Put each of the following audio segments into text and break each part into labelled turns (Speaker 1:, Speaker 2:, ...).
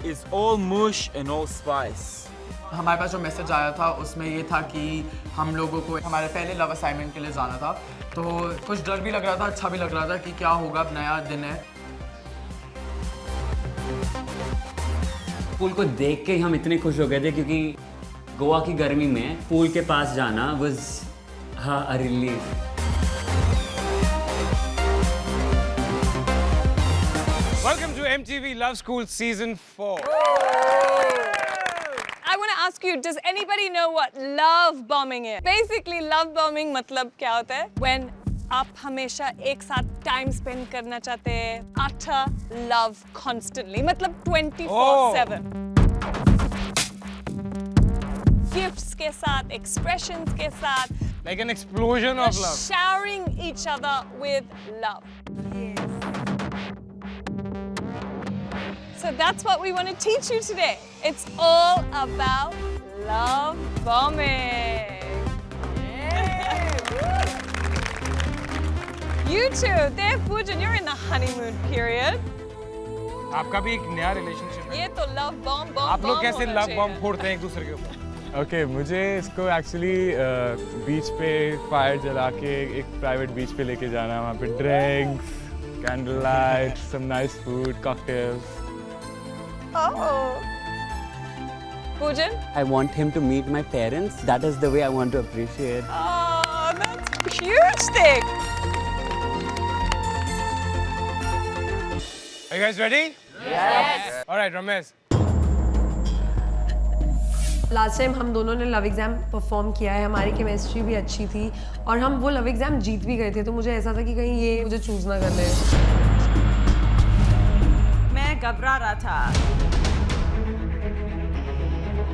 Speaker 1: is all mush and all spice.
Speaker 2: हमारे पास जो message आया था उसमें ये था कि हम लोगों को हमारे पहले लव असाइनमेंट के लिए जाना था, तो कुछ डर भी लग रहा था, अच्छा भी लग रहा था कि क्या होगा, अब नया दिन है।
Speaker 3: पूल को देख के हम इतने खुश हो गए थे क्योंकि गोवा की गर्मी में पूल के पास जाना was a relief.
Speaker 4: Welcome to MTV Love School Season 4.
Speaker 5: I want to ask you, does anybody know what love bombing is? Basically, love bombing मतलब क्या होता है? When आप हमेशा एक साथ time spend करना चाहते हैं, utter love constantly, मतलब 24/7. Gifts के साथ, expressions के साथ.
Speaker 4: Like an explosion of love.
Speaker 5: Showering each other with love. So that's what we want to teach you today. It's all about love bombing. You two, there, Poojan, you're in the honeymoon period.
Speaker 4: आपका भी एक नया relationship है।
Speaker 5: ये तो love bomb
Speaker 4: आप लोग कैसे
Speaker 5: होना
Speaker 4: लव
Speaker 5: चाहिए।
Speaker 4: बॉम्ब फोड़ते हैं एक दूसरे के ऊपर?
Speaker 6: ओके मुझे इसको एक्चुअली बीच पे फायर जला के एक प्राइवेट बीच पे लेके जाना है, वहाँ पे drinks, candle light, some nice food, cocktails.
Speaker 5: Oh. Poojan?
Speaker 3: I want him to meet my parents. That is the way I want to appreciate.
Speaker 5: Oh, that's a huge thing.
Speaker 4: Are you guys ready? Yes. All right, Ramesh.
Speaker 7: Last time हम दोनों ने love exam perform किया है, हमारी chemistry भी अच्छी थी और हम वो लव एग्ज़ाम जीत भी गए थे, तो मुझे ऐसा था कि कहीं ये मुझे चूज ना कर ले।
Speaker 8: मैं घबरा रहा था।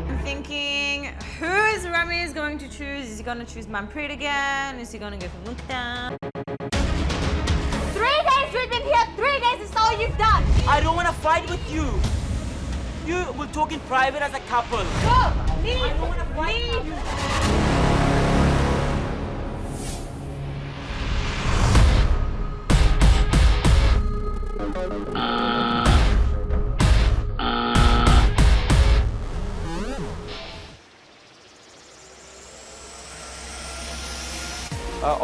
Speaker 8: I'm thinking, who is Ramesh going to choose? Is he going to choose Manpreet again? Is he going to go for Mukta?
Speaker 9: 3 days we've been here, 3 days is all you've done.
Speaker 1: I don't want to fight with you. You will talk in private as a couple.
Speaker 9: Go, leave, leave.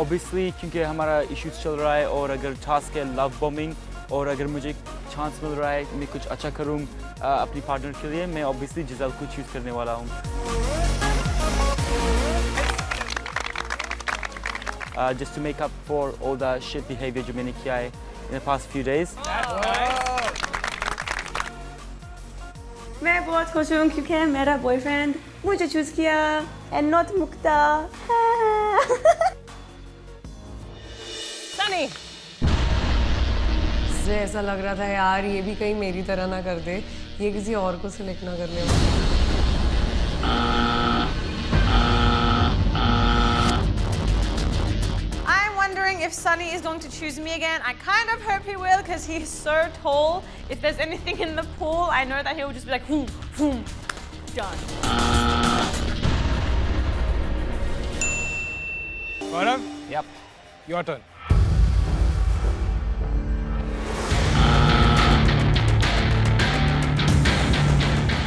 Speaker 1: Obviously क्योंकि हमारा issues चल रहा है और अगर task है love bombing और अगर मुझे चांस मिल रहा है मैं कुछ अच्छा करूँ अपनी पार्टनर के लिए, मैं ऑब्वियसली जिसल को चूज करने वाला हूँ। Just to make up for all the shit behavior जो मैंने किया है in the past few days.
Speaker 8: मैं बहुत खुश हूँ क्योंकि मेरा बॉयफ्रेंड मुझे चूज किया and not Mukta.
Speaker 5: Sunny.
Speaker 7: मुझे ऐसा लग रहा था यार ये भी कहीं मेरी तरह ना कर दे, ये किसी और को सिलेक्ट ना कर ले।
Speaker 8: I'm wondering if Sunny is going to choose me again. I kind of hope he will because he's so tall. If there's anything in the pool, I know that he will just be like, boom, boom, done.
Speaker 4: Gaurav?
Speaker 1: Yep.
Speaker 4: Your turn.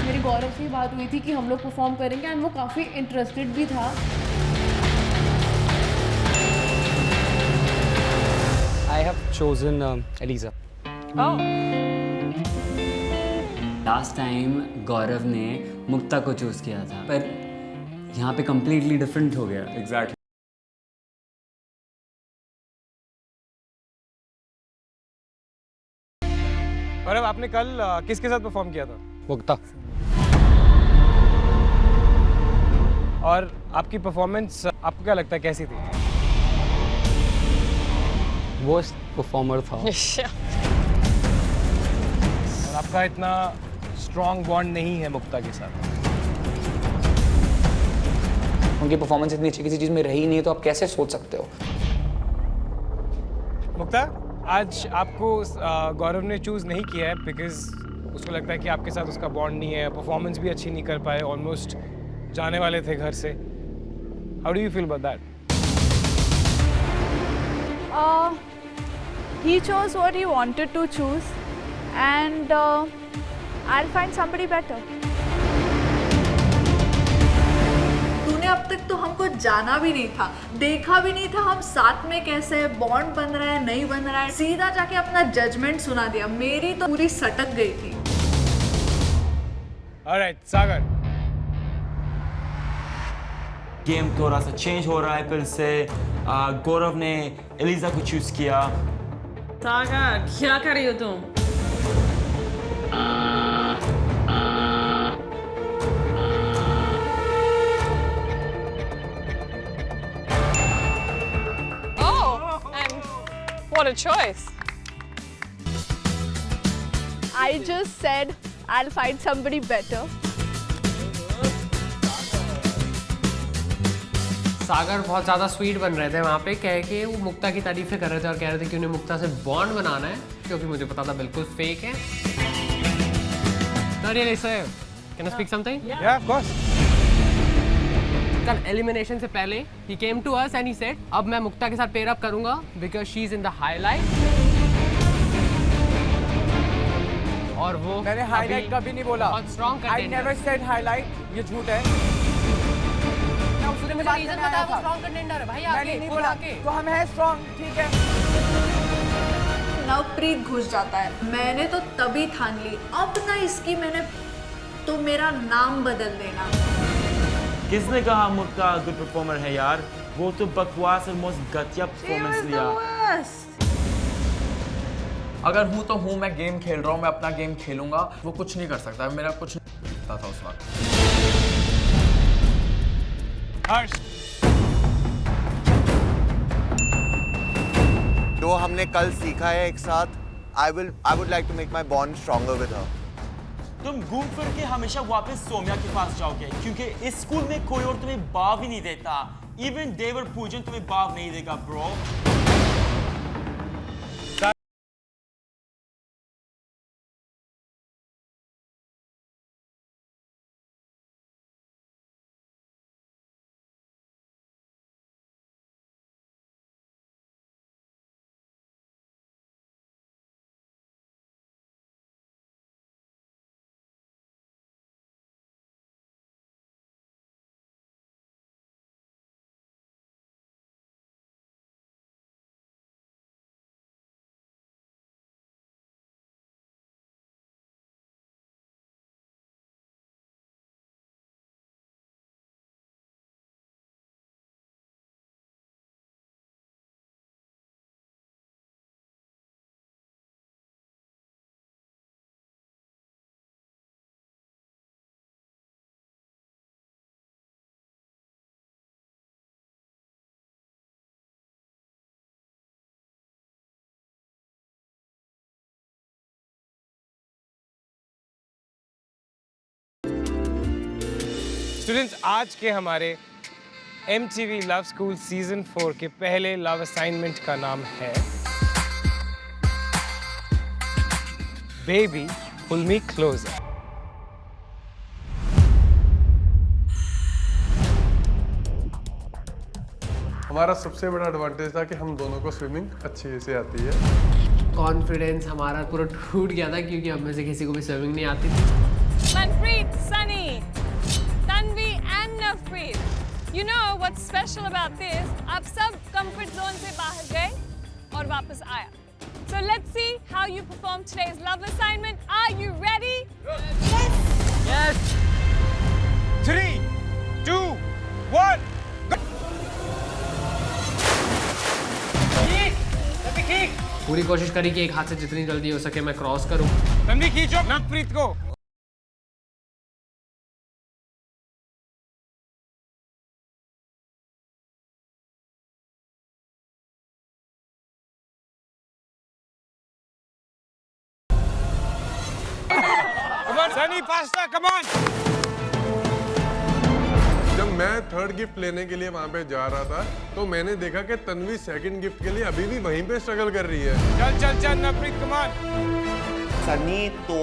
Speaker 10: मेरी गौरव से बात हुई थी कि हम लोग perform करेंगे and वो काफ़ी इंटरेस्टेड भी था।
Speaker 11: I have chosen Eliza.
Speaker 5: Oh.
Speaker 3: Last time Gaurav ने मुक्ता को चूज किया था, पर यहाँ पे completely different हो गया।
Speaker 6: एग्जैक्टली।
Speaker 4: गौरव, आपने कल किसके साथ परफॉर्म किया था?
Speaker 11: मुक्ता।
Speaker 4: और आपकी परफॉर्मेंस आपको क्या लगता है कैसी थी?
Speaker 11: वर्स्ट परफॉर्मर था।
Speaker 4: और आपका इतना स्ट्रॉन्ग बॉन्ड नहीं है मुक्ता के साथ।
Speaker 12: उनकी परफॉर्मेंस इतनी अच्छी किसी चीज़ में रही नहीं है तो आप कैसे सोच सकते हो?
Speaker 4: मुक्ता, आज आपको गौरव ने चूज नहीं किया है बिकॉज उसको लगता है कि आपके साथ उसका बॉन्ड नहीं है, परफॉर्मेंस भी अच्छी नहीं कर पाए, ऑलमोस्ट जाने वाले थे घर से। How do you feel about that?
Speaker 10: He chose what he wanted to choose and
Speaker 9: I'll find somebody better.
Speaker 10: तूने अब तक तो हमको जाना भी नहीं था, देखा भी नहीं था हम साथ में कैसे बॉन्ड बन रहा है नहीं बन रहा है, सीधा जाके अपना जजमेंट सुना दिया। मेरी तो पूरी सटक गई थी।
Speaker 4: Alright, Sagar.
Speaker 1: गेम थोड़ा सा चेंज हो रहा है फिर से। गौरव ने एलिजा को चूज किया।
Speaker 8: सागर, क्या कर रही हो तुम?
Speaker 5: Oh, and what a choice.
Speaker 9: I just said I'll find somebody better.
Speaker 13: सागर बहुत ज़्यादा स्वीट बन रहे थे वहाँ पे, कह के वो मुक्ता की तारीफें कर रहे थे और कह रहे थे कि उन्हें मुक्ता से बॉन्ड बनाना है, क्योंकि मुझे पता था बिल्कुल फेक है। No, really, sir. Can I speak something?
Speaker 4: Yeah, of course.
Speaker 13: कल एलिमिनेशन से पहले he came to us and he said, अब मैं मुक्ता के साथ पेयर अप करूंगा because she is in the highlight. और वो
Speaker 2: मैंने हाईलाइट कभी नहीं बोला।
Speaker 13: बहुत strong
Speaker 2: I
Speaker 13: content
Speaker 2: never said highlight, ये झूठ है।
Speaker 13: उसने मुझे रीजन बताया वो स्ट्रॉन्ग कंटेंडर है भाई।
Speaker 2: मैंने नहीं बोला, तो हम हैं स्ट्रॉन्ग, ठीक है।
Speaker 10: नवप्रीत घुस जाता है। मैंने तो तभी ठान ली, अब ना इसकी मैंने तो मेरा नाम बदल देना।
Speaker 1: किसने कहा मुक्ता गुड परफॉर्मर है यार? वो तो बकवास और मोस्ट घटिया परफॉर्मेंस लिया।
Speaker 2: अगर हूँ तो हूँ, मैं गेम खेल रहा हूँ, मैं अपना गेम खेलूंगा। वो कुछ नहीं कर सकता, मेरा कुछ नहीं पता था उस वक्त।
Speaker 4: Harsh.
Speaker 14: जो हमने कल सीखा है एक साथ, I would like to make my bond stronger with her.
Speaker 1: तुम घूम फिर के हमेशा वापस सोम्या के पास जाओगे, क्योंकि इस स्कूल में कोई और तुम्हें बाव ही नहीं देता। इवन देवर पूजन तुम्हें बाव नहीं देगा ब्रो।
Speaker 4: स्टूडेंट्स, आज के हमारे MTV लव स्कूल सीजन 4 के पहले लव असाइनमेंट का नाम है बेबी पुल मी क्लोजर।
Speaker 6: हमारा सबसे बड़ा एडवांटेज था कि हम दोनों को स्विमिंग अच्छी से आती है।
Speaker 13: कॉन्फिडेंस हमारा पूरा टूट गया था क्योंकि हम में से किसी को भी स्विमिंग नहीं आती थी।
Speaker 5: Manpreet, Sunny, Tanvi and Navpreet. You know what's special about this? आप सब comfort zone से बाहर गए और वापस आया. So let's see how you perform today's love assignment. Are you ready? Yes.
Speaker 4: Yes. 3, 2, 1.
Speaker 13: पूरी कोशिश करी कि एक हाथ से जितनी जल्दी हो सके मैं क्रॉस करूं।
Speaker 4: तन्वी खींचो नवप्रीत को। Come on, Sunny, faster, come on.
Speaker 6: जब मैं थर्ड गिफ्ट लेने के लिए वहाँ पे जा रहा था तो मैंने देखा कि तन्वी सेकंड गिफ्ट के लिए अभी भी वहीं पे स्ट्रगल कर रही है।
Speaker 4: चल चल चल नवप्रीत, कम ऑन।
Speaker 14: सनी तो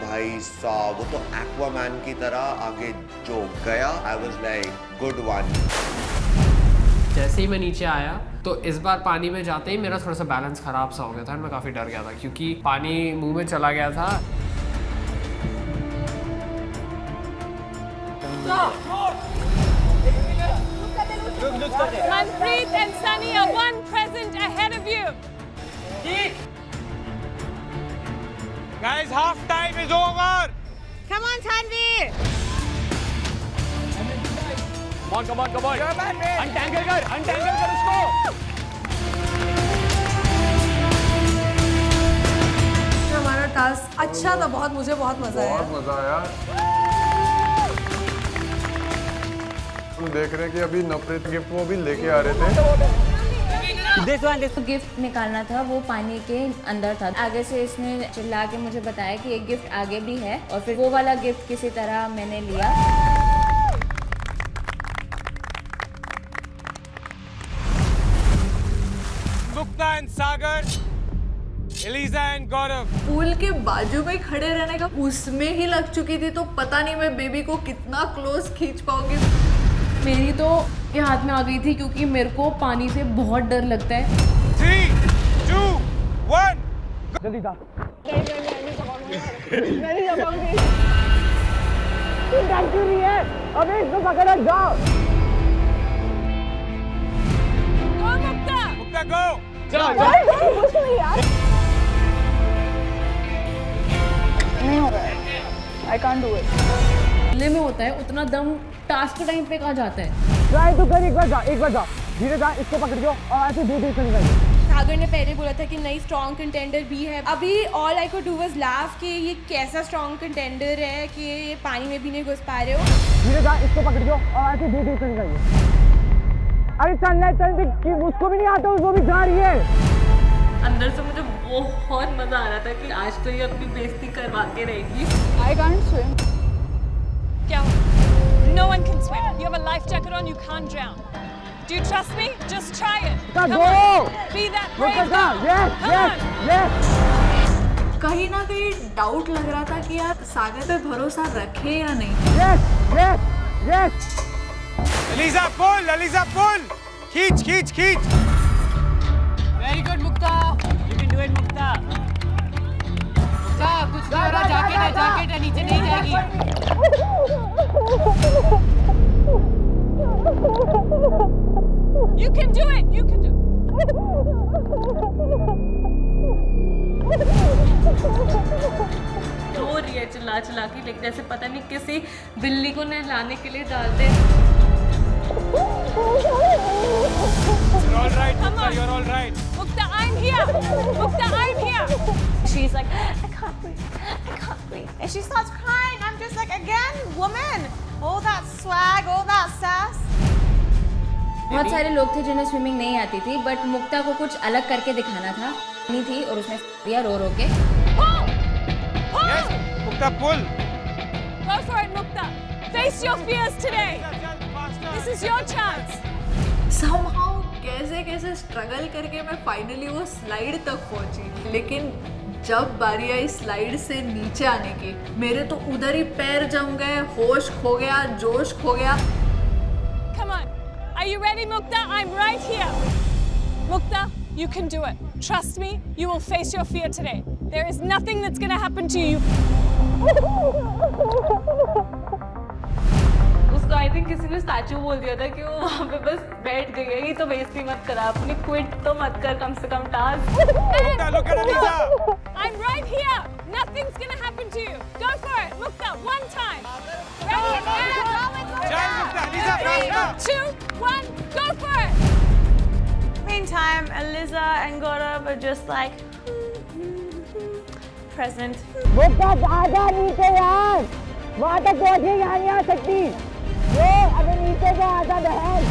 Speaker 14: भाई साहब वो तो एक्वामैन की तरह आगे जो गया, I was like good one.
Speaker 13: जैसे ही मैं नीचे आया तो इस बार पानी में जाते ही मेरा थोड़ा सा बैलेंस खराब सा हो गया था और मैं काफ़ी डर गया था क्योंकि पानी मुंह में चला गया था।
Speaker 5: Manpreet and Sunny are one present ahead of you.
Speaker 4: Guys, half time is over.
Speaker 8: Come on, Tanvi.
Speaker 3: Come on. Untangle कर उसको.
Speaker 7: हमारा टास्क अच्छा था, बहुत मुझे बहुत मजा आया।
Speaker 6: बहुत मजा आया। हम देख रहे हैं कि अभी नवप्रीत गिफ्ट वो भी लेके आ रहे थे।
Speaker 15: गिफ्ट निकालना था, वो पानी के अंदर था। आगे से इसने चिल्ला के मुझे बताया कि एक गिफ्ट आगे भी है, और फिर वो वाला गिफ्ट किसी तरह मैंने लिया।
Speaker 4: Mukta and Sagar, Eliza and Gaurav.
Speaker 10: Pool के बाजू में खड़े रहने का उसमें ही लग चुकी थी, तो पता नहीं मैं बेबी को कितना क्लोज खींच पाऊंगी।
Speaker 9: मेरी तो ये हाथ में आ गई थी क्योंकि मेरे को पानी से बहुत डर लगता है।
Speaker 4: 3, 2, 1
Speaker 9: जल्दी जा। नहीं जा पाऊंगी। तुम डर क्यों रही है? अबे इसको पकड़ जाओ।
Speaker 5: Go Mukta.
Speaker 4: मुक्ता गो।
Speaker 9: कुछ नहीं यार। नहीं हो रहा है। I can't do it. ले में होता है उतना दम टास्क के टाइम पे कहाँ जाता है? ट्राई तो कर, एक बार जा, धीरे जा, इसको पकड़ के और ऐसे धीरे चल जाइए।
Speaker 16: सागर ने पहले बोला था कि नई स्ट्रॉन्ग कंटेंडर भी है। अभी all I could do was laugh कि ये कैसा स्ट्रॉन्ग कंटेंडर है कि ये पानी में भी नहीं घुस पा रहे हो।
Speaker 9: धीरे जा, इसको पकड़ के और ऐसे धीरे चल जाइए। अरे चल उसको भी नहीं आता, वो भी जा रही है।
Speaker 17: अंदर से मुझे बहुत मजा आ रहा था कि आज तो ये अपनी बेइज्जती करवा के रहेगी।
Speaker 9: I can't swim.
Speaker 5: क्या? No one can swim. You have a life jacket on. You can't drown. Do you trust me? Just try it. Come on. Be that brave girl.
Speaker 10: Yes. कहीं ना कहीं डाउट लग रहा था कि यार सागर पे भरोसा रखे या नहीं।
Speaker 9: Yes.
Speaker 4: एलिजा पुल, खींच।
Speaker 13: Very good Mukta, you can do it Mukta. कुछ नहीं हो रहा, जैकेट है, नीचे नहीं जाएगी।
Speaker 5: You can do it.
Speaker 17: रो रही है चिल्ला के, लेकिन जैसे पता नहीं किसी बिल्ली को नहलाने के लिए डालते।
Speaker 4: You're all right, Mukta, you're all right.
Speaker 5: Mukta, I'm here.
Speaker 8: She's like, I can't breathe. And she starts crying. I'm just like, again, woman. All that swag, all that sass.
Speaker 15: बहुत सारे लोग थे जिन्हें स्विमिंग नहीं आती थी, but मुक्ता को कुछ अलग करके दिखाना था। नहीं थी और उसने दिया रो के।
Speaker 4: Yes, Mukta, pull.
Speaker 5: Go for it, Mukta. Face your fears today. This is your chance.
Speaker 10: Somehow कैसे स्ट्रगल करके मैं फाइनली वो स्लाइड तक पहुंची, लेकिन जब बारी आई स्लाइड से नीचे आने की, मेरे तो उधर ही पैर जम गए, होश खो गया, जोश खो गया।
Speaker 5: Come on. Are you ready, Mukta? I'm right here. Mukta, you can do it. Trust me, you will face your fear today. There is nothing that's going to happen to you.
Speaker 17: उसको I think किसी ने statue बोल दिया था कि वो वहाँ पे बस बैठ गई है, ये तो बेइज्जती मत करा अपनी, क्विट तो मत कर कम से कम task.
Speaker 4: Look at Elisa.
Speaker 5: I'm right here. Nothing's going to happen to you. Go for it, Mukta. One time. Ready?
Speaker 4: Chal, Mukta. Elisa, faster.
Speaker 5: 3, 2, 1. Go for it.
Speaker 8: Meantime, Eliza and Gaurav are just like present.
Speaker 9: मुक्ता आजा नीचे यार, वहाँ तक पहुँचे, यहाँ नहीं आ सकती। ये अबे नीचे को आजा बहन।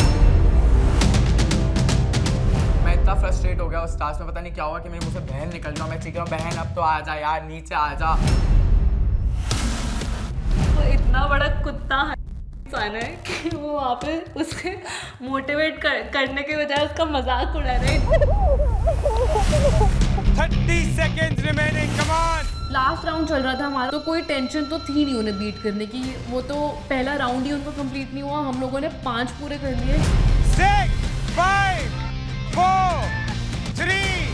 Speaker 2: मैं इतना फ्रस्ट्रेट हो गया उस टास्क में, पता नहीं क्या हुआ कि मेरे मुंह से बहन निकल गया। मैं चीख रहा हूँ, बहन अब तो आ जा यार, नीचे आ जा।
Speaker 17: वो इतना बड़ा कुत्ता इंसान है कि वो वहाँ पे उसके मोटिवेट करने के बजाय उसका मजाक उड़ा रहे।
Speaker 4: 30 seconds remaining. Come on.
Speaker 9: Last round चल रहा था हमारा, तो कोई टेंशन तो थी नहीं उन्हें बीट करने की। वो तो पहला राउंड ही उनका कंप्लीट नहीं हुआ, हम लोगों ने 5 पूरे कर लिए।
Speaker 4: 6, 5, 4, 3,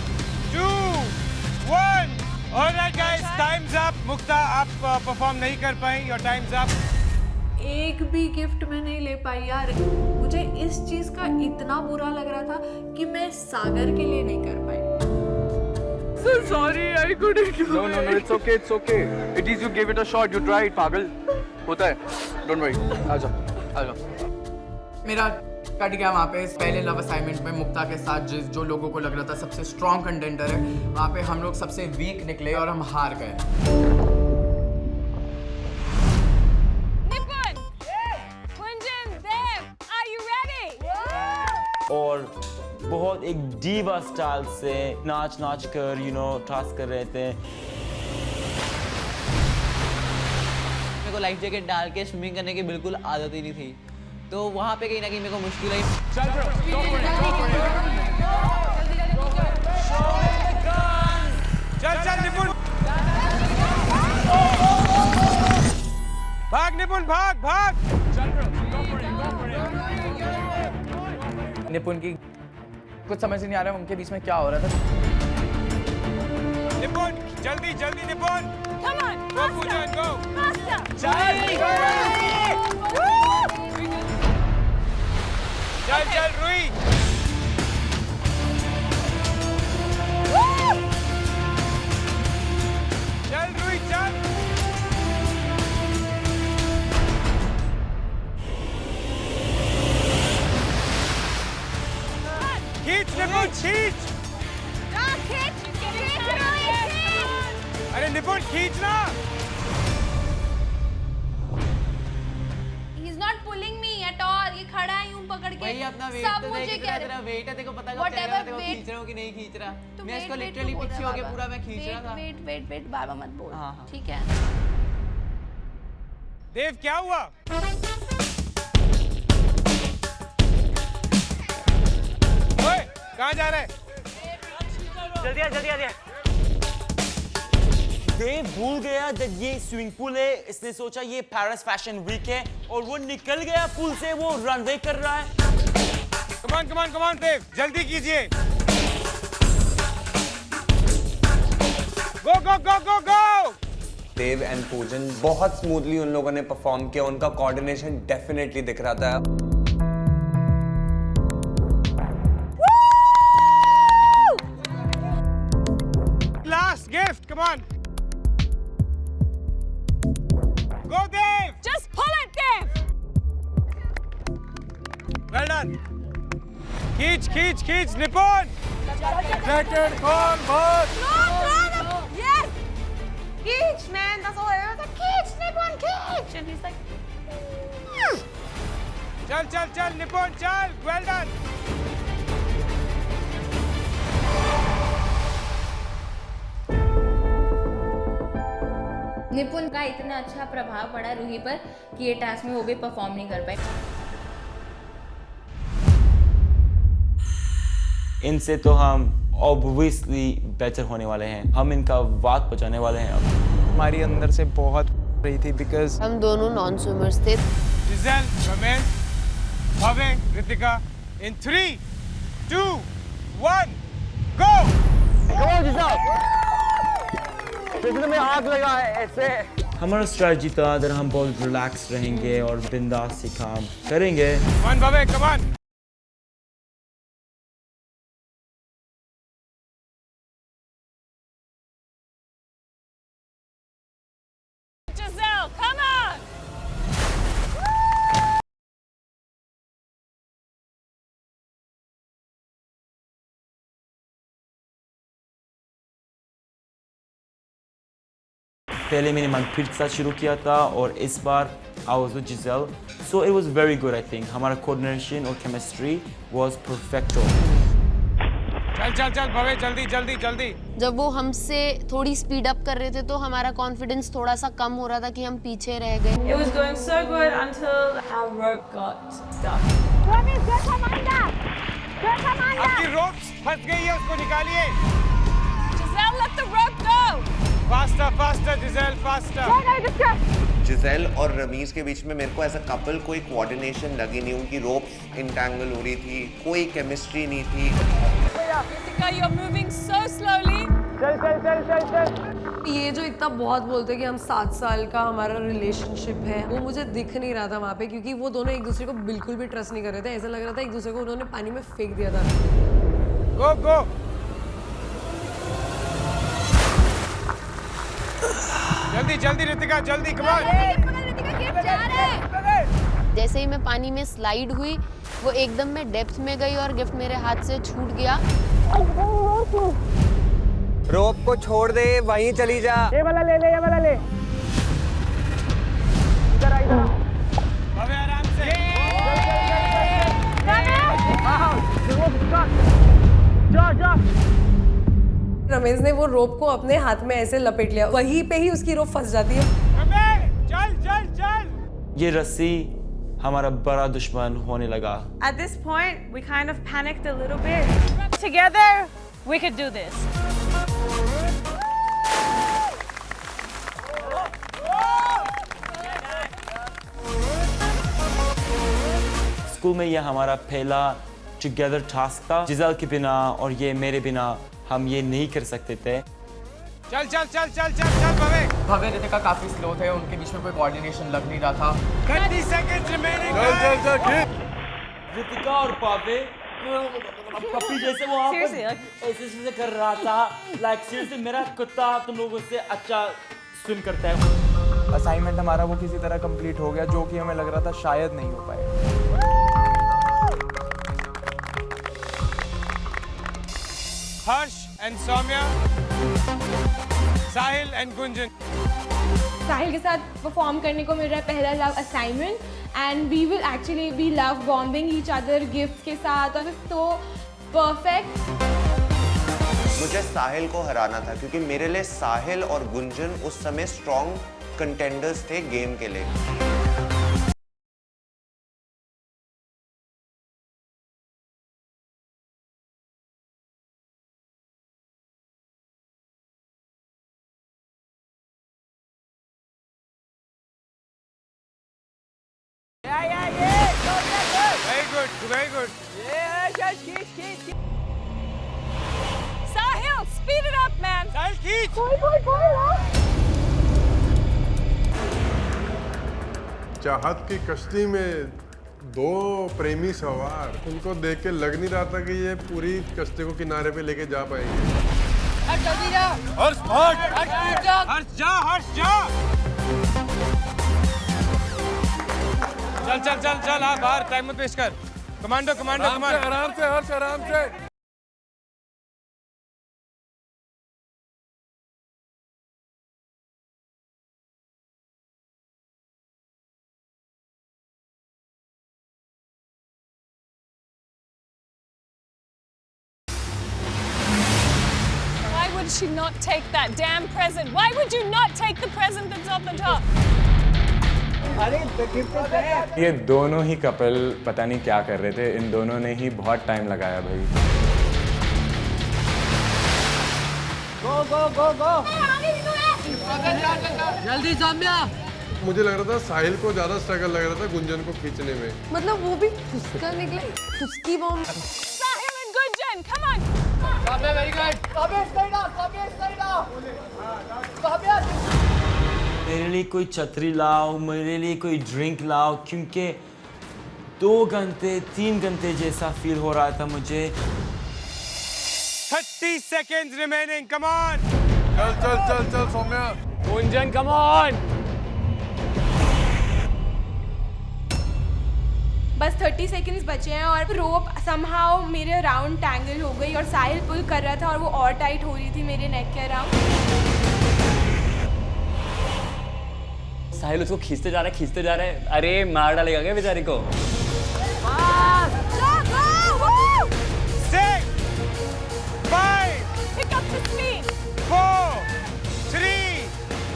Speaker 4: 2, 1. All right, guys, time's up. Mukta, आप परफॉर्म नहीं कर पाई. Your time's up.
Speaker 10: एक भी गिफ्ट मैं नहीं ले पाई यार। मुझे इस चीज का इतना बुरा लग रहा था कि मैं सागर के लिए नहीं कर पाई।
Speaker 2: So sorry, I couldn't do
Speaker 18: No, it's okay, it's okay. At least you gave it a shot, you tried, पागल। होता है, don't worry। आ जाओ।
Speaker 2: मेरा कट गया वहाँ पे पहले लव असाइनमेंट में मुक्ता के साथ जो लोगों को लग रहा था सबसे स्ट्रॉन्ग कंटेंडर है, वहाँ पे हम लोग सबसे वीक निकले और हम हार गए।
Speaker 5: निपुण, कुंजन, देव, are you ready?
Speaker 1: और बहुत एक डीवा स्टाइल से नाच कर टास्क कर रहे थे।
Speaker 19: मेरे को लाइफ जैकेट डाल के स्विमिंग करने की बिल्कुल आदत ही नहीं थी, तो वहाँ पे कहीं ना कहीं मेरे को मुश्किल आई।
Speaker 4: चल निपुण, भाग निपुण, भाग।
Speaker 2: निपुण की कुछ समझ नहीं आ रहा है उनके बीच में क्या हो रहा था।
Speaker 4: निपुण, जल्दी निपुण।
Speaker 5: Come on,
Speaker 4: Go Poojan, go.
Speaker 5: faster.
Speaker 4: चल रुई। चल रुई, चल। खींच निपुण, खींच। अरे निपुण खींचना।
Speaker 16: He's not pulling me at all. ये खड़ा है यूं पकड़ के।
Speaker 19: भाई अपना वेट
Speaker 16: सब
Speaker 19: तो
Speaker 16: मुझे
Speaker 19: देख,
Speaker 16: कह रहे
Speaker 19: तेरा वेट है, देखो पता कब
Speaker 16: Whatever
Speaker 19: चलेगा देखो
Speaker 16: weight-
Speaker 19: खींच रहा हूँ कि नहीं खींच रहा।
Speaker 16: तो
Speaker 19: मैं इसको
Speaker 16: wait
Speaker 19: लिटरली
Speaker 16: बोल
Speaker 19: पीछे
Speaker 16: रहा
Speaker 19: हो के
Speaker 16: बाबा।
Speaker 19: पूरा मैं खींच रहा था।
Speaker 16: वेट बाबा मत बोल।
Speaker 19: हाँ।
Speaker 16: ठीक है।
Speaker 4: देव क्या हुआ? ओए, कहाँ जा रहा है?
Speaker 1: जल्दी आ। देव भूल गया कि ये स्विमिंग पूल है, इसने सोचा ये पेरिस फैशन वीक है और वो निकल गया पूल से, वो रनवे कर रहा है।
Speaker 4: कम ऑन देव, जल्दी कीजिए। गो।
Speaker 14: देव एंड पूजन बहुत स्मूथली उन लोगों ने परफॉर्म किया, उनका कोऑर्डिनेशन डेफिनेटली दिख रहा था।
Speaker 4: Last gift, come on. Go Dev!
Speaker 5: Just pull it, Dev!
Speaker 4: Well done. खींच, निपुण! Jacket, call, board!
Speaker 8: No! Yes! Keech, man, that's all I was like, Keech, Nippon, Keech! And he's like,
Speaker 4: चल, निपुण, चल! Well done!
Speaker 15: निपुण का इतना अच्छा प्रभाव पड़ा रूही पर कि ये टास्क में वो भी परफॉर्म नहीं कर पाए।
Speaker 1: इनसे तो हम ऑब्वियसली बेटर होने वाले हैं, हम इनका वाक बचाने वाले हैं। अब
Speaker 20: हमारी अंदर से बहुत रही थी बिकॉज
Speaker 7: हम दोनों नॉन स्विमर्स थे।
Speaker 4: जिसेल, रमेश, भव्य, रितिका, in 3, 2, 1, go!
Speaker 1: में आग लगा है ऐसे। हमारा स्ट्रेटजी था अगर हम बहुत रिलैक्स रहेंगे और बिंदास से काम करेंगे।
Speaker 4: Come on, come on!
Speaker 5: Giselle, come on!
Speaker 1: पहले मैंने मनप्रीत के साथ शुरू किया था और इस बार I was with Giselle, so it was very good I think. हमारा coordination और chemistry was perfecto.
Speaker 4: चल भव्य, जल्दी।
Speaker 7: जब वो हमसे थोड़ी स्पीड अप कर रहे थे तो हमारा कॉन्फिडेंस थोड़ा सा कम हो रहा था कि हम पीछे रह गए।
Speaker 17: It was going so good until our rope got stuck.
Speaker 4: आपकी रोप्स फंस गई है, उसको निकालिए।
Speaker 5: Giselle, let the rope go!
Speaker 4: Faster, Giselle, faster.
Speaker 14: जिसेल और रमीज के बीच में मेरे को ऐसा कपल कोई कोऑर्डिनेशन लगी नहीं, उनकी रोप्स इंटैंगल हो रही थी, कोई केमिस्ट्री नहीं थी।
Speaker 5: Ritika, you're moving so slowly.
Speaker 4: चल।
Speaker 7: ये जो इतना बहुत बोलते हैं कि हम 7 साल का हमारा रिलेशनशिप है, वो मुझे दिख नहीं रहा था वहाँ पे, क्योंकि वो दोनों एक दूसरे को बिल्कुल भी ट्रस्ट नहीं कर रहे थे। ऐसा लग रहा था एक दूसरे को उन्होंने पानी में फेंक दिया था।
Speaker 4: गो गो जल्दी जल्दी रितिका, जल्दी कम ऑन।
Speaker 21: जैसे ही मैं पानी में स्लाइड हुई, वो एकदम में डेप्थ में गई और गिफ्ट मेरे हाथ से छूट गया।
Speaker 22: रोप को छोड़ दे, वहीं चली जा।
Speaker 4: ये वाला ले ले, ये वाला ले। इधर आ, इधर। अबे आराम से। जा जा।
Speaker 7: रमेश ने वो रोप को अपने हाथ में ऐसे लपेट लिया, वहीं पे ही उसकी रोप फंस जाती है।
Speaker 4: चल चल चल।
Speaker 1: ये रस्सी हमारा बड़ा दुश्मन होने लगा।
Speaker 8: At this point, we kind of panicked a little bit. Together, we could do this.
Speaker 1: School में यह हमारा पहला टुगेदर टास्क था। जिज़ल के बिना और ये मेरे बिना हम ये नहीं कर सकते थे।
Speaker 4: चल चल चल चल चल चल भवे।
Speaker 2: भवे रितिका काफी स्लो थे, उनके बीच में कोई कोऑर्डिनेशन लग नहीं रहा था।
Speaker 4: 30 सेकंड्स रिमेनिंग।
Speaker 1: चल चल चल। रितिका और पावे पप्पी जैसे वो ऐसे कर रहा था। लाइक सीरियसली मेरा कुत्ता तुम लोगों से अच्छा स्विम करता है।
Speaker 20: असाइनमेंट हमारा वो किसी तरह कंप्लीट हो गया, जो कि हमें लग रहा था शायद नहीं हो पाए।
Speaker 4: Harsh and Saumya, Sahil and Gunjan.
Speaker 16: साहिल के साथ परफॉर्म करने को मिल रहा है पहला love assignment, and we will actually be love bombing each other gift के साथ, और तो परफेक्ट।
Speaker 14: मुझे साहिल को हराना था, क्योंकि मेरे लिए साहिल और गुंजन उस समय स्ट्रॉन्ग कंटेंडर्स थे गेम के लिए।
Speaker 4: Very good.
Speaker 5: Sahil, speed it up, man.
Speaker 4: Sahil, खींच.
Speaker 23: चाहत की कश्ती में दो प्रेमी सवार, उनको देख के लग नहीं रहा था कि ये पूरी कश्ती को किनारे पे लेके जा पाएंगे।
Speaker 4: जल्दी जा. हर्ष भाग. हर्ष जा. चल चल चल चल, हाँ बाहर टाइम मत वेस्ट कर। कमांडो
Speaker 23: आराम से हर्ष, आराम से।
Speaker 5: Why would she not take that damn present? Why would you not take the present that's on the top?
Speaker 6: ये दोनों ही कपल पता नहीं क्या कर रहे थे, इन दोनों ने ही बहुत टाइम लगाया भाई।
Speaker 9: गो जल्दी सौम्या।
Speaker 23: मुझे लग रहा था साहिल को ज्यादा स्ट्रगल लग रहा था गुंजन को खींचने में।
Speaker 7: मतलब वो भी फुसका निकला, फुसकी bomb.
Speaker 5: Sahil and Gunjan, come on.
Speaker 9: Saumya very good. Saumya straight out.
Speaker 1: मेरे लिए कोई छतरी लाओ, मेरे लिए कोई ड्रिंक लाओ, क्योंकि 2 घंटे 3 घंटे जैसा फील हो रहा था मुझे।
Speaker 4: 30 seconds remaining. Come on.
Speaker 23: चल सौम्या।
Speaker 4: Gunjan, come on.
Speaker 16: बस 30 सेकंड्स बचे हैं और रोप समहाउ मेरे अराउंड टैंगल हो गई और साहिल पुल कर रहा था और वो और टाइट हो रही थी मेरे नेक के अराउंड।
Speaker 3: साहिल उसको खींचते जा रहा है। अरे मार डालेगा क्या बेचारी को?
Speaker 4: 6, 5,
Speaker 5: pick up the speed.
Speaker 4: 4, 3,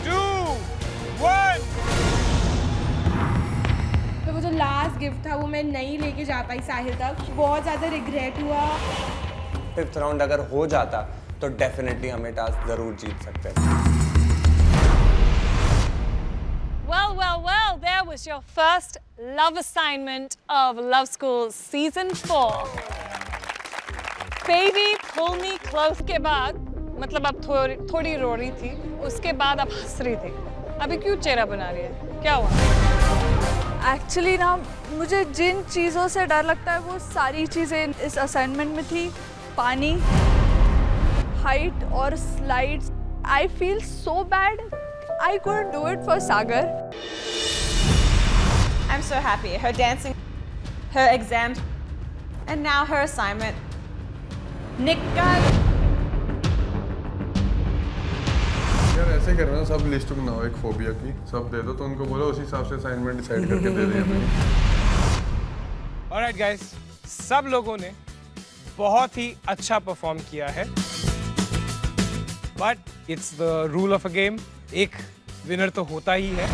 Speaker 4: 2, 1.
Speaker 16: तो वो जो लास्ट गिफ्ट था वो मैं नहीं लेके जा पाई साहिल तक, बहुत ज़्यादा रिग्रेट हुआ।
Speaker 22: 5th राउंड अगर हो जाता तो डेफिनेटली हमें टास्क जरूर जीत सकते थे।
Speaker 5: Well, there was your first love assignment of Love School Season 4. Baby, pull me close के बाद मतलब अब थोड़ी रो रही थी, उसके बाद अब हंस रही थी। अभी क्यों चेहरा बना रही है, क्या हुआ?
Speaker 10: एक्चुअली ना मुझे जिन चीज़ों से डर लगता है वो सारी चीज़ें इस असाइनमेंट में थी। पानी, हाइट और slides. I feel so bad, I couldn't do it for Sagar.
Speaker 8: I'm so happy. Her dancing, her exams, and now her assignment. Nikal.
Speaker 23: यार ऐसे कर रहे हो, सब लिस्ट बनाओ एक फोबिया की, सब दे दो, तो उनको बोलो उसी हिसाब से असाइनमेंट डिसाइड करके दे दें।
Speaker 4: ऑलराइट गाइस, सब लोगों ने बहुत ही अच्छा परफॉर्म किया है, but it's the rule of a game, एक विनर तो होता ही है।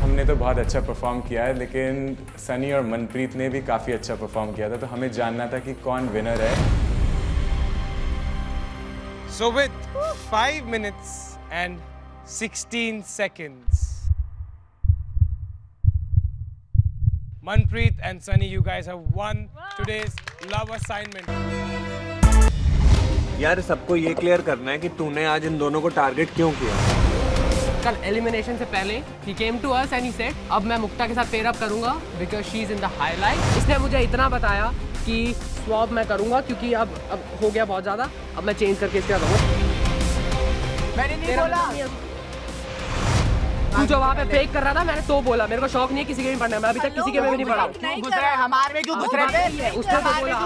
Speaker 6: हमने तो बहुत अच्छा परफॉर्म किया है, लेकिन सनी और मनप्रीत ने भी काफ़ी अच्छा परफॉर्म किया था, तो हमें जानना था कि कौन विनर है।
Speaker 4: So with 5 minutes and 16 seconds, Manpreet and Sunny, you guys have won today's love assignment.
Speaker 20: यार सबको ये क्लियर करना है कि तूने आज इन दोनों को टारगेट क्यों किया।
Speaker 11: कल एलिमिनेशन से पहले he came to us and he said अब मैं मुक्ता के साथ पेयर अप करूंगा because she is in the highlight। इसने मुझे इतना बताया कि स्वैप मैं करूंगा क्योंकि अब हो गया बहुत ज़्यादा, अब मैं चेंज करके इसके साथ मैंने नहीं बोला। तू जो वहाँ पे फेक कर रहा था मैंने तो बोला, मेरे को शौक नहीं है किसी के भी पढ़ना, मैं अभी तक किसी के में भी नहीं पढ़ा।
Speaker 2: हमारे में क्यों घुस रहे थे?
Speaker 11: उसने तो बोला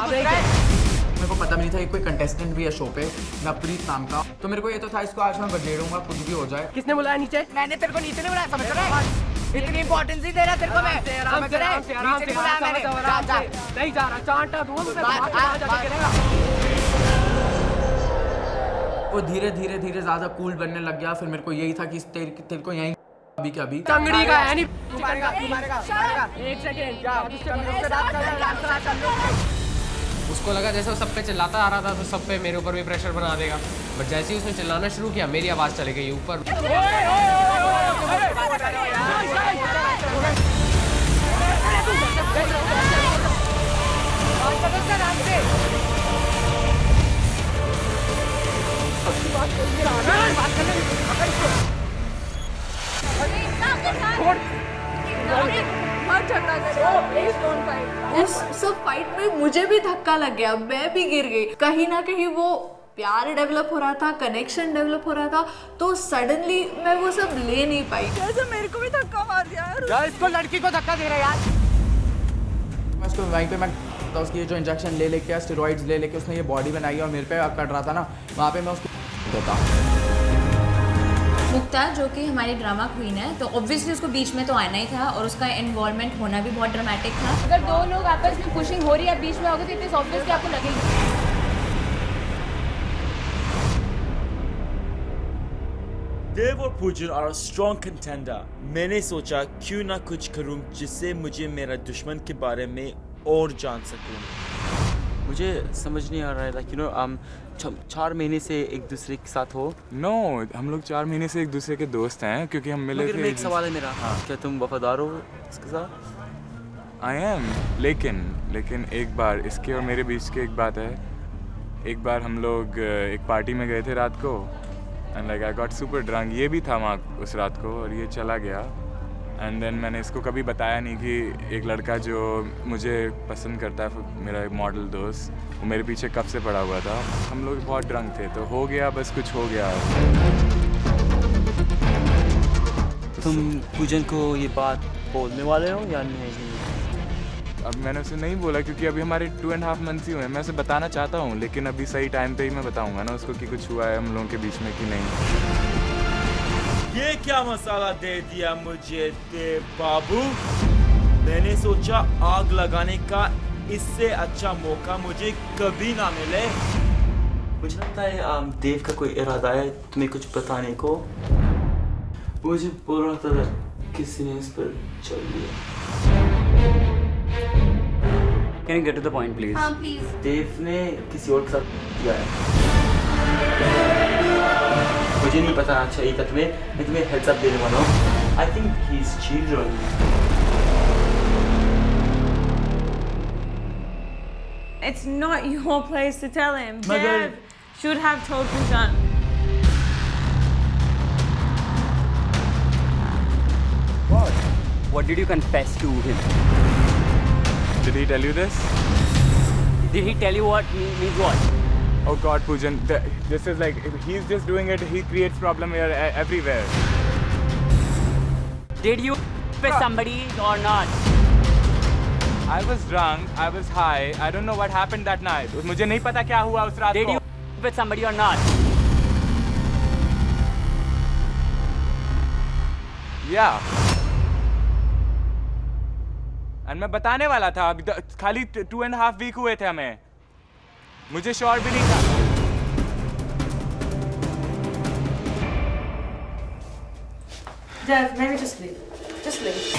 Speaker 2: मेरे को पता भी नहीं था कोई कंटेस्टेंट भी है शो पे, नवप्रीत नाम का, तो मेरे को ये तो था इसको आज मैं बजेड़ूंगा, कुछ भी हो जाए।
Speaker 11: किसने बुलाया नीचे?
Speaker 2: मैंने तेरे को नीचे नहीं बुलाया, समझ रहा है? इतनी इंपॉर्टेंस ही दे रहा तेरे को मैं।
Speaker 11: नहीं जा रहा, चांटा दूंगा।
Speaker 2: वो धीरे धीरे धीरे ज्यादा कूल बनने लग गया, फिर मेरे को यही था कि तेरे को यहीं अभी क्या अभी
Speaker 11: तंगड़ी का है नहीं।
Speaker 2: एक सेकंड,
Speaker 11: उसको लगा जैसे वो सब पे चिल्लाता आ रहा था तो सब पे मेरे ऊपर भी प्रेशर बना देगा, बट जैसे ही उसने चिल्लाना शुरू किया मेरी आवाज़ चली गई ऊपर।
Speaker 10: उस सब फाइट में मुझे भी धक्का लग गया, मैं भी गिर गई। कहीं ना कहीं वो प्यार डेवलप हो रहा था, कनेक्शन डेवलप हो रहा था, तो सडनली मैं वो सब ले नहीं पाई। जैसे मेरे को भी धक्का मार दिया
Speaker 2: यार, इसको लड़की को धक्का दे रहा है यार। मैं उसको वहीं पे मैं उसकी जो इंजेक्शन ले लेके स्टेरॉइड्स ले लेके उसने ये बॉडी बनाई और मेरे पे कट रहा था ना, वहाँ पे मैं उसको देता।
Speaker 15: मुक्ता जो कि हमारी ड्रामा क्वीन है, तो ऑब्वियसली उसको बीच में तो आना ही था और उसका इन्वॉल्वमेंट होना भी बहुत ड्रामेटिक था।
Speaker 21: अगर दो लोग आपस में पुशिंग हो रही है, बीच में होगी तो इतने ऑब्वियसली आपको लगेगी।
Speaker 1: देव और पूजन are a strong contender. मैंने सोचा क्यों ना कुछ करूं जिससे मुझे मेरा दुश्मन के बारे में और जान सकूं। मुझे समझ नहीं आ रहा है, लाइक यू नो 4 महीने से एक दूसरे के साथ हो।
Speaker 6: नो, हम लोग 4 महीने से एक दूसरे के दोस्त हैं क्योंकि हम मिले थे।
Speaker 1: एक सवाल है मेरा, क्या तुम वफादार हो इसके साथ?
Speaker 6: आई एम, लेकिन एक बार इसके और मेरे बीच की एक बात है। एक बार हम लोग एक पार्टी में गए थे रात को and like I got super drunk. ये भी था वहाँ उस रात को और ये चला गया एंड देन मैंने इसको कभी बताया नहीं कि एक लड़का जो मुझे पसंद करता है, मेरा एक मॉडल दोस्त, वो मेरे पीछे कब से पड़ा हुआ था। हम लोग बहुत ड्रंक थे तो हो गया, बस कुछ हो गया।
Speaker 1: तुम पूजन को ये बात बोलने वाले हो या नहीं?
Speaker 6: अब मैंने उसे नहीं बोला क्योंकि अभी हमारे 2.5 मंथ्स ही हुए हैं। मैं उसे बताना चाहता हूँ लेकिन अभी सही टाइम पे ही मैं बताऊँगा ना उसको कि कुछ हुआ है हम लोगों के बीच में कि नहीं।
Speaker 1: ये क्या मसाला दे दिया मुझे देव बाबू? मैंने सोचा आग लगाने का इससे अच्छा मौका मुझे कभी ना मिले। मुझे लगता है देव का कोई इरादा है तुम्हें कुछ बताने को। मुझे बोल रहा था किसी ने इस पर चल दिया।
Speaker 3: Can you get to the point, please?
Speaker 21: हाँ, please.
Speaker 1: देव ने किसी और के साथ किया है। मुझे नहीं पता चाहिए था तुम्हें, मैं तुम्हें हेड्स अप देने वाला हूँ। I think he's cheated on you.
Speaker 8: It's not your place to tell him.
Speaker 1: Mother-
Speaker 8: Dev should have told Poojan.
Speaker 3: What did you confess to him?
Speaker 6: Did he tell you this?
Speaker 3: Did he tell you what means what?
Speaker 6: Oh God, Poojan, this is like, he's just doing it, he creates problem here everywhere.
Speaker 3: Did you with somebody or not?
Speaker 6: I was drunk, I was high, I don't know what happened that night. मुझे नहीं पता क्या हुआ उस रात को.
Speaker 3: Did you with somebody or not?
Speaker 6: Yeah. And मैं बताने वाला था, अभी खाली 2.5 week हुए थे हमें. मुझे श्योर भी नहीं था.
Speaker 8: Dev, maybe just leave. Just leave.